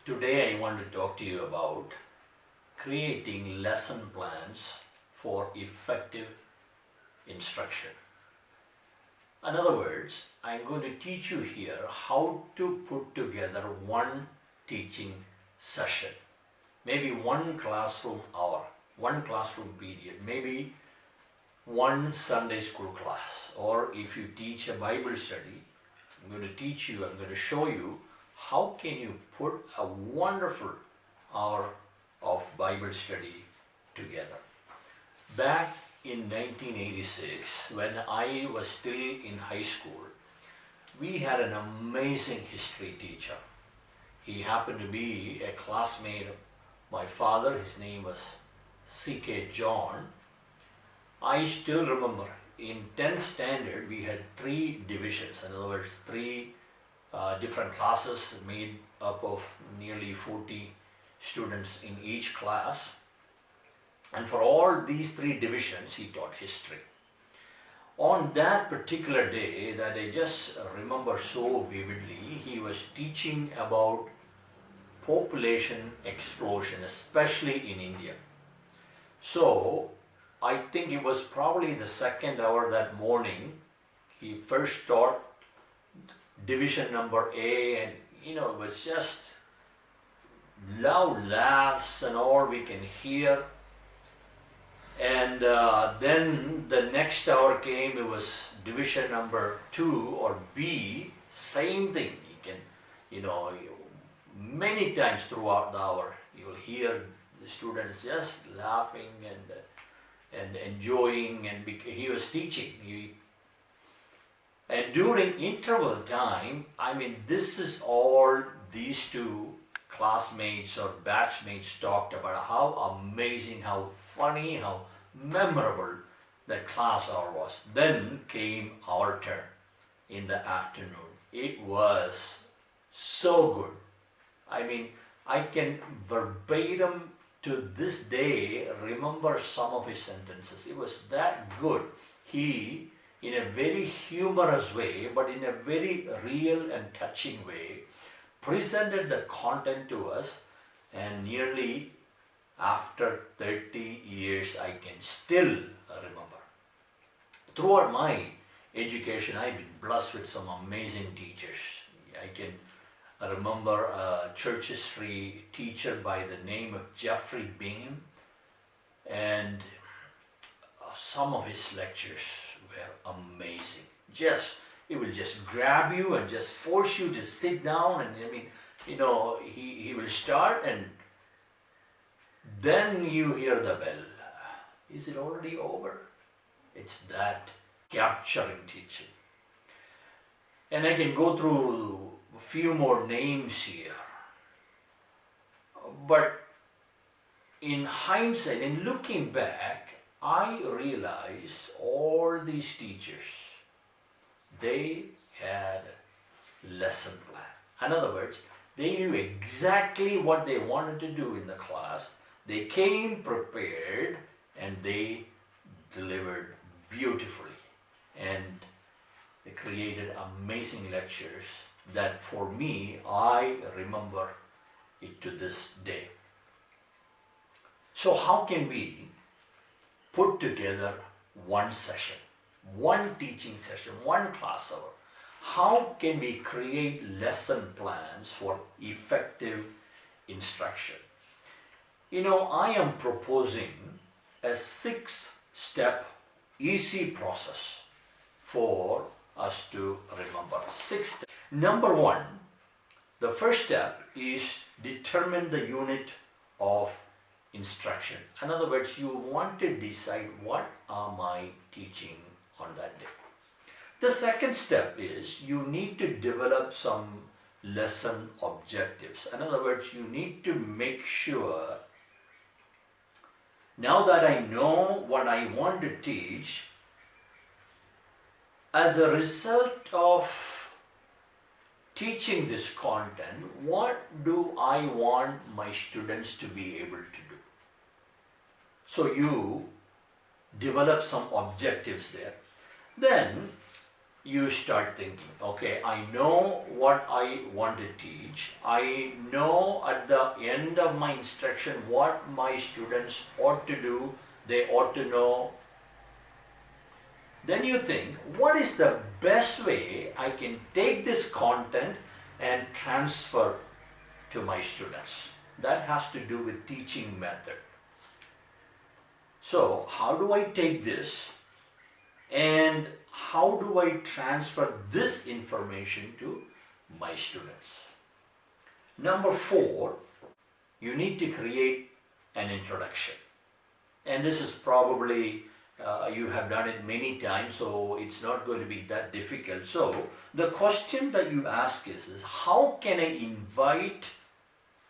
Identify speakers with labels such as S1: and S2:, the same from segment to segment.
S1: Today I want to talk to you about creating lesson plans for effective instruction. In other words, I'm going to teach you here how to put together one teaching session, maybe one classroom hour, one classroom period, maybe one Sunday school class, or if you teach a Bible study, I'm going to show you how can you put a wonderful hour of Bible study together. Back in 1986, when I was still in high school, we had an amazing history teacher. He happened to be a classmate of my father. His name was C.K. John. I still remember in 10th standard we had 3 divisions, in other words 3 different classes made up of nearly 40 students in each class, and for all these 3 divisions he taught history. On that particular day that I just remember so vividly, he was teaching about population explosion, especially in India. So I think it was probably the second hour that morning. He first taught division number A, and it was just loud laughs and all we can hear. And then the next hour came, it was division number 2 or B, same thing. You can, many times throughout the hour, you will hear the students just laughing and enjoying, and he was teaching. And during interval time, this is all these 2 classmates or batchmates talked about how amazing, how funny, how memorable that class hour was. Then came our turn in the afternoon. It was so good. I can verbatim to this day remember some of his sentences. It was that good. He, in a very humorous way, but in a very real and touching way, presented the content to us, and nearly after 30 years I can still remember. Throughout my education, I've been blessed with some amazing teachers. I can remember a church history teacher by the name of Jeffrey Bingham, and some of his lectures were amazing. It will just grab you and just force you to sit down, and he will start, and then you hear the bell. Is it already over? It's that capturing teaching. And I can go through a few more names here. But in hindsight, in looking back, I realize all these teachers, they had lesson plan. In other words, they knew exactly what they wanted to do in the class. They came prepared and they delivered beautifully. And they created amazing lectures that for me, I remember it to this day. So how can we put together one session, one teaching session, one class hour? How can we create lesson plans for effective instruction? I am proposing a 6-step easy process for us to remember. 6 steps. Number 1, the first step is determine the unit of instruction. In other words, you want to decide what am I teaching on that day. The second step is you need to develop some lesson objectives. In other words, you need to make sure, now that I know what I want to teach, as a result of teaching this content, what do I want my students to be able to do? So you develop some objectives there. Then you start thinking, okay, I know what I want to teach. I know at the end of my instruction what my students ought to do, they ought to know. Then you think, what is the best way I can take this content and transfer to my students? That has to do with teaching method. So how do I take this and how do I transfer this information to my students? Number 4, you need to create an introduction. And this is probably, you have done it many times, so it's not going to be that difficult. So the question that you ask is how can I invite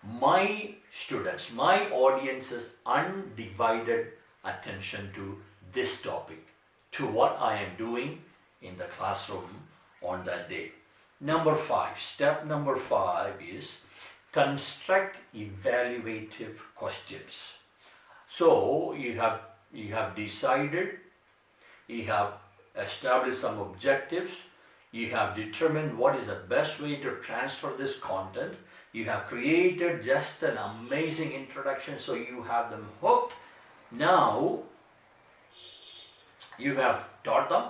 S1: my students, my audience's undivided attention to this topic, to what I am doing in the classroom on that day. Number 5, step number 5 is construct evaluative questions. So you have decided, you have established some objectives, you have determined what is the best way to transfer this content, you have created just an amazing introduction, so you have them hooked. Now you have taught them.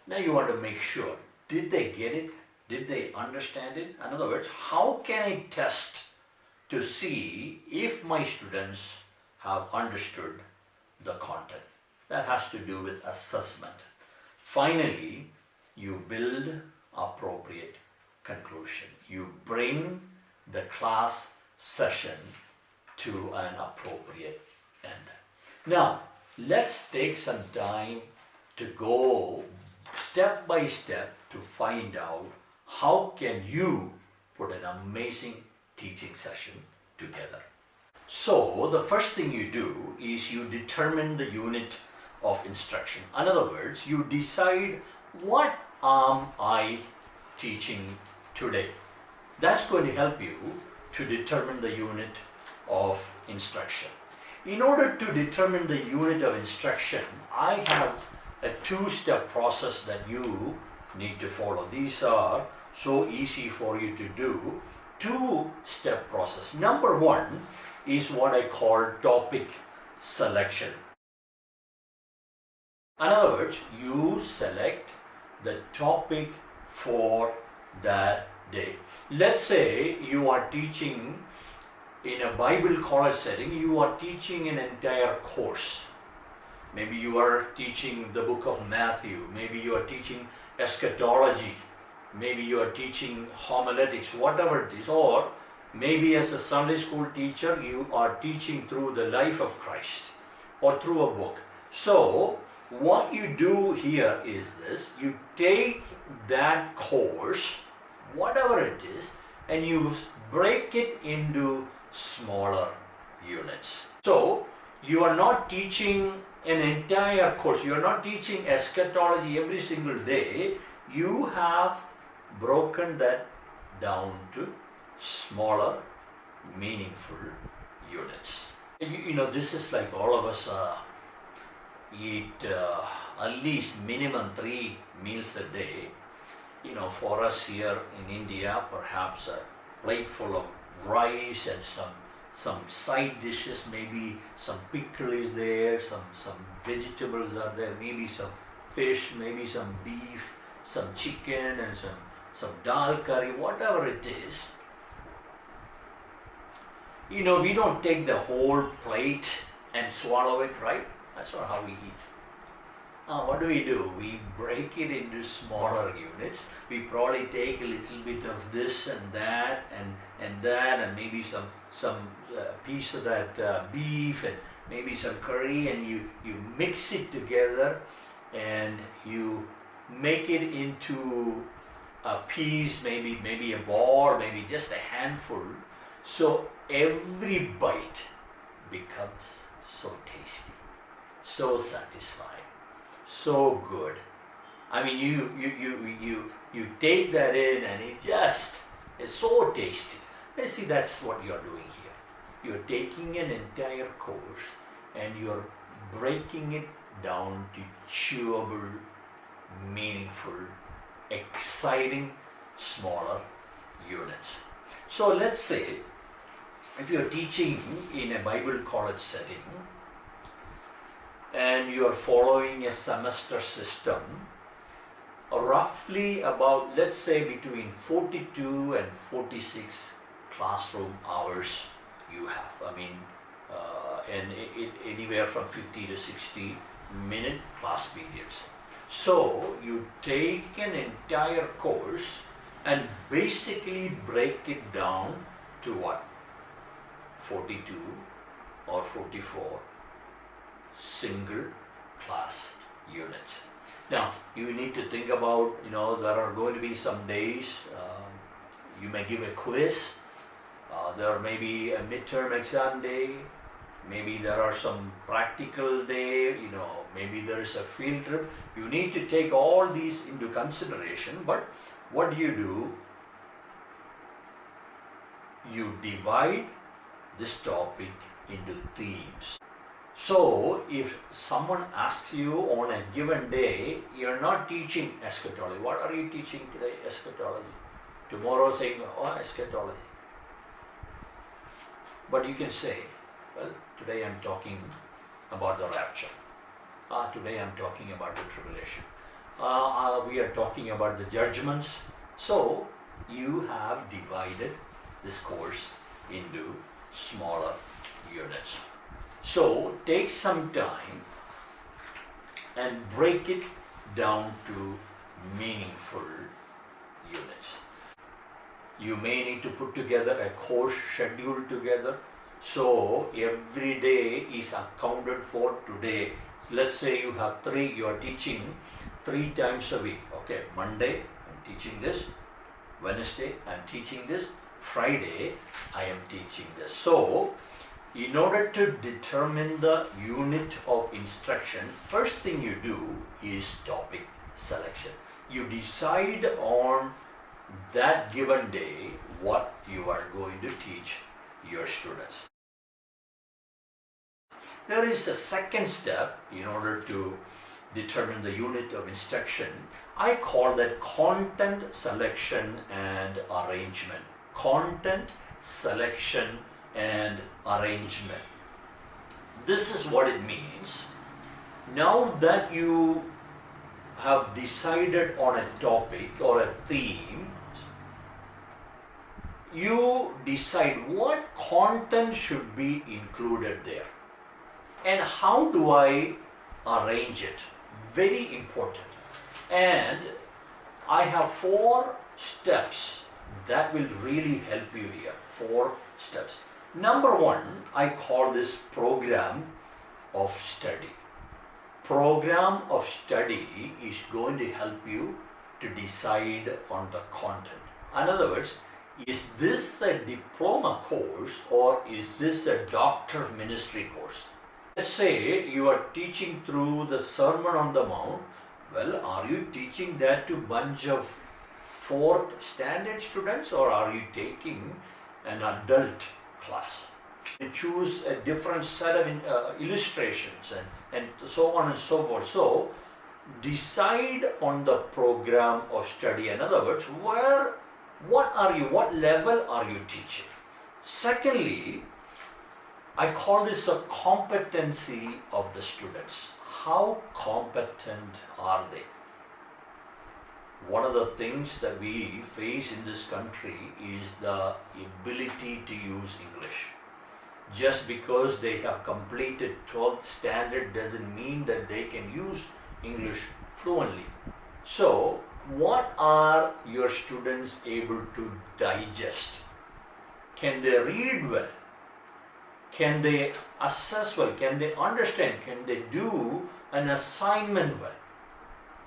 S1: Now you want to make sure, did they get it? Did they understand it? In other words, how can I test to see if my students have understood the content? That has to do with assessment. Finally, you build appropriate conclusion. You bring the class session to an appropriate end. Now, let's take some time to go step by step to find out how can you put an amazing teaching session together. So the first thing you do is you determine the unit of instruction. In other words, you decide what am I teaching today. That's going to help you to determine the unit of instruction. In order to determine the unit of instruction, I have a 2-step process that you need to follow. These are so easy for you to do. 2-step process. Number 1 is what I call topic selection. In other words, you select the topic for that day. Let's say you are teaching in a Bible college setting, you are teaching an entire course. Maybe you are teaching the book of Matthew, maybe you are teaching eschatology, maybe you are teaching homiletics, whatever it is, or maybe as a Sunday school teacher you are teaching through the life of Christ or through a book. So what you do here is this: you take that course, whatever it is, and you break it into smaller units. So you are not teaching an entire course, you are not teaching eschatology every single day. You have broken that down to smaller, meaningful units. You know, this is like all of us eat at least minimum 3 meals a day. You know, for us here in India, perhaps a plate full of rice and some side dishes, maybe some pickle is there, some vegetables are there, maybe some fish, maybe some beef, some chicken and some dal curry, whatever it is. You know, we don't take the whole plate and swallow it, right? That's not how we eat. What do? We break it into smaller units. We probably take a little bit of this and that and that, and maybe some piece of that beef and maybe some curry, and you mix it together and you make it into a piece, maybe a ball, maybe just a handful. So every bite becomes so tasty, so satisfying, so good. I mean, you take that in and it just is so tasty. And see, that's what you're doing here. You're taking an entire course and you're breaking it down to chewable meaningful, exciting, smaller units. So let's say if you're teaching in a Bible college setting and you're following a semester system, roughly about, let's say, between 42 and 46 classroom hours you have. I mean, and anywhere from 50 to 60 minute class periods. So you take an entire course and basically break it down to what? 42 or 44 single class units. Now, you need to think about, there are going to be some days you may give a quiz, there may be a midterm exam day, maybe there are some practical day, maybe there is a field trip. You need to take all these into consideration, but what do? You divide this topic into themes. So, if someone asks you on a given day, you're not teaching eschatology. What are you teaching today? Eschatology. Tomorrow saying, eschatology. But you can say, well, today I'm talking about the rapture. Today I'm talking about the tribulation. We are talking about the judgments. So, you have divided this course into smaller units. So take some time and break it down to meaningful units. You may need to put together a course schedule together. So every day is accounted for today. So let's say you are teaching 3 times a week. Okay, Monday I'm teaching this, Wednesday I'm teaching this, Friday I am teaching this. So in order to determine the unit of instruction, first thing you do is topic selection. You decide on that given day what you are going to teach your students. There is a second step in order to determine the unit of instruction. I call that content selection and arrangement. Content selection and arrangement. This is what it means. Now that you have decided on a topic or a theme, you decide what content should be included there and how do I arrange it. Very important. And I have 4 steps that will really help you here. 4 steps. Number 1, I call this program of study. Program of study is going to help you to decide on the content. In other words, is this a diploma course or is this a doctor of ministry course? Let's say you are teaching through the Sermon on the Mount. Well, are you teaching that to bunch of 4th standard students or are you taking an adult class? You choose a different set of illustrations and so on and so forth. So, decide on the program of study. In other words, what level are you teaching? Secondly, I call this a competency of the students. How competent are they? One of the things that we face in this country is the ability to use English. Just because they have completed 12th standard doesn't mean that they can use English fluently. So, what are your students able to digest? Can they read well? Can they assess well? Can they understand? Can they do an assignment well?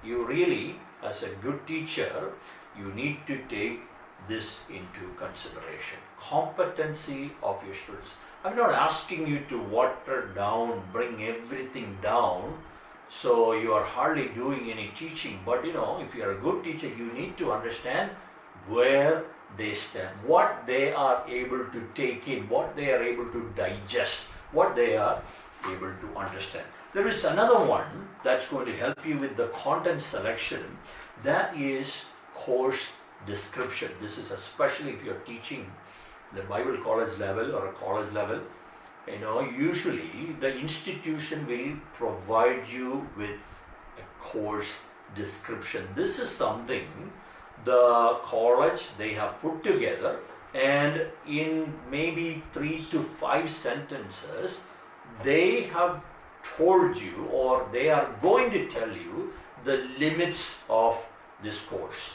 S1: You really, as a good teacher, you need to take this into consideration. Competency of your students. I'm not asking you to water down, bring everything down, so you are hardly doing any teaching. But if you are a good teacher, you need to understand where they stand, what they are able to take in, what they are able to digest, what they are able to understand. There is another one that's going to help you with the content selection. That is course description. This is especially if you're teaching the Bible college level or a college level. Usually the institution will provide you with a course description. This is something the college they have put together, and in maybe 3 to 5 sentences they have told you, or they are going to tell you, the limits of this course.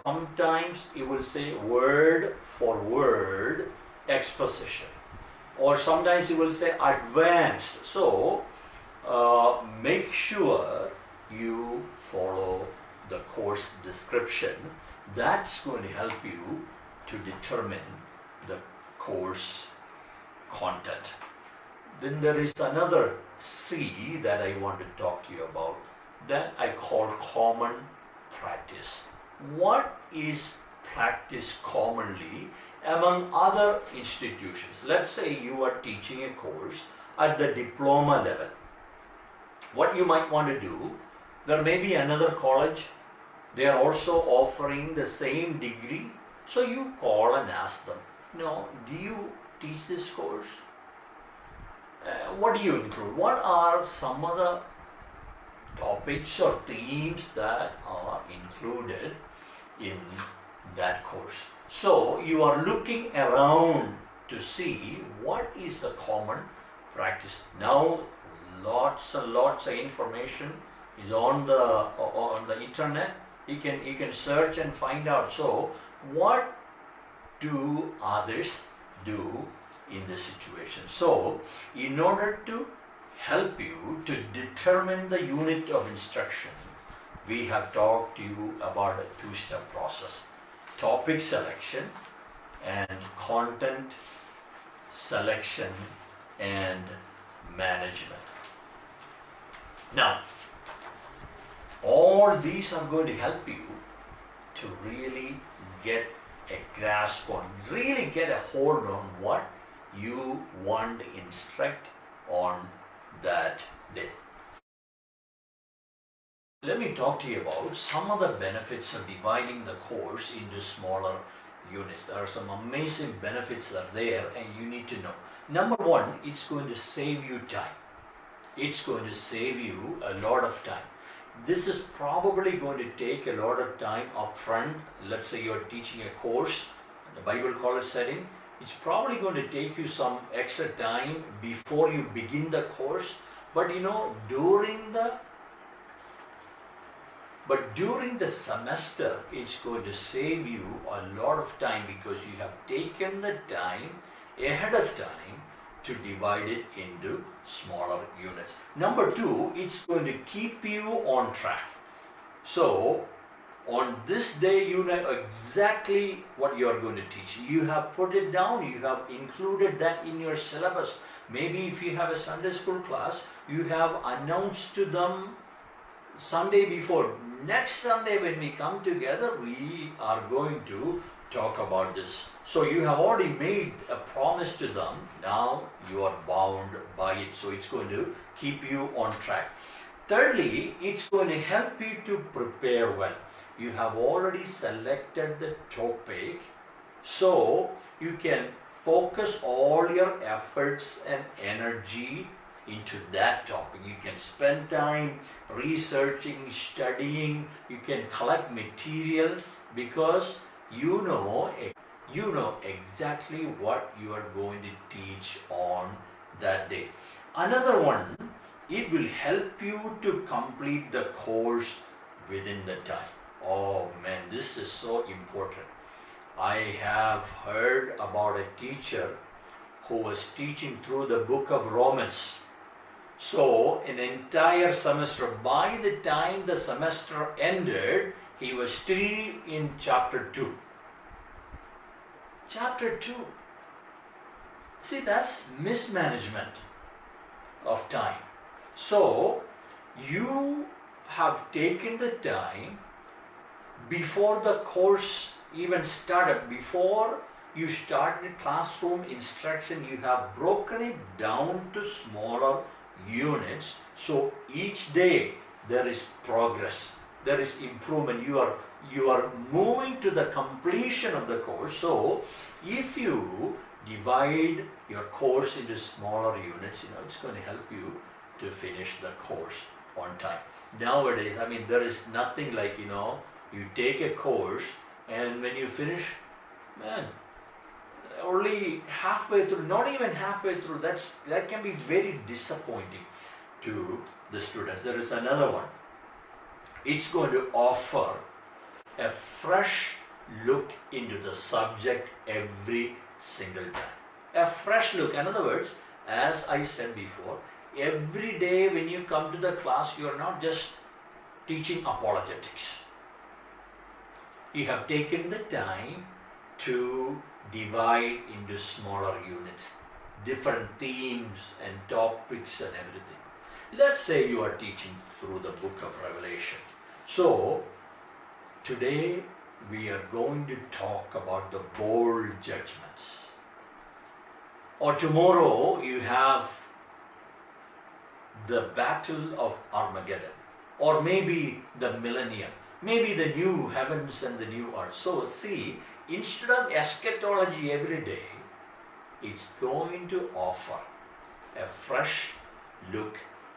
S1: Sometimes it will say word for word exposition, or sometimes it will say advanced. So make sure you follow the course description. That's going to help you to determine the course content. Then there is another C that I want to talk to you about, that I call common practice. What is practice commonly among other institutions? Let's say you are teaching a course at the diploma level. What you might want to do, there may be another college, they are also offering the same degree. So you call and ask them, do you teach this course? What do you include? What are some of the topics or themes that are included in that course? So you are looking around to see what is the common practice. Now lots and lots of information is on the internet. You can search and find out. So what do others do in this situation? So in order to help you to determine the unit of instruction, we have talked to you about a two-step process: topic selection and content selection and management. Now, all these are going to help you to really get a grasp on, really get a hold on what you want to instruct on that day. Let me talk to you about some of the benefits of dividing the course into smaller units. There are some amazing benefits that are there, and you need to know. Number one, it's going to save you time. It's going to save you a lot of time. This is probably going to take a lot of time up front. Let's say you're teaching a course in a Bible college setting. It's probably going to take you some extra time before you begin the course. But during the semester, it's going to save you a lot of time, because you have taken the time ahead of time to divide it into smaller units. Number two, it's going to keep you on track. So on this day, you know exactly what you are going to teach. You have put it down, you have included that in your syllabus. Maybe if you have a Sunday school class, you have announced to them Sunday before, next Sunday when we come together, we are going to talk about this. So you have already made a promise to them. Now you are bound by it. So it's going to keep you on track. Thirdly, it's going to help you to prepare well. You have already selected the topic, so you can focus all your efforts and energy into that topic. You can spend time researching, studying, you can collect materials, because you know exactly what you are going to teach on that day. Another one, it will help you to complete the course within the time. Oh man, this is so important. I have heard about a teacher who was teaching through the book of Romans. So an entire semester, by the time the semester ended, he was still in chapter 2. Chapter 2. See, that's mismanagement of time. So you have taken the time before the course even started, before you started classroom instruction, you have broken it down to smaller units. So each day there is progress, there is improvement. You are moving to the completion of the course. So if you divide your course into smaller units, it's going to help you to finish the course on time. Nowadays, I mean, there is nothing like, you take a course and when you finish, man, only halfway through, not even halfway through, that can be very disappointing to the students. There is another one. It's going to offer a fresh look into the subject every single time. A fresh look. In other words, as I said before, every day when you come to the class, you are not just teaching apologetics. You have taken the time to divide into smaller units, different themes and topics and everything. Let's say you are teaching through the book of Revelation. So today we are going to talk about the bold judgments. Or tomorrow you have the battle of Armageddon, or maybe the millennium, maybe the new heavens and the new earth. So see, instead of eschatology every day, it's going to offer a fresh look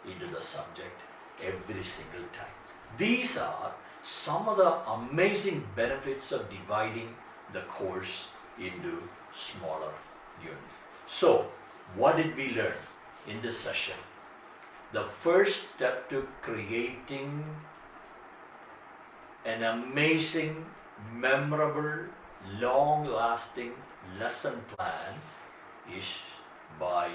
S1: into the subject every single time. These are some of the amazing benefits of dividing the course into smaller units. So, what did we learn in this session? The first step to creating an amazing, memorable, long-lasting lesson plan is by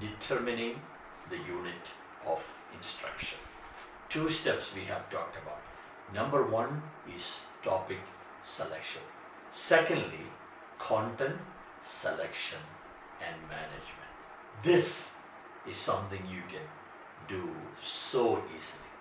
S1: determining the unit of instruction. 2 steps we have talked about. Number 1 is topic selection. Secondly, content selection and management. This is something you can do so easily.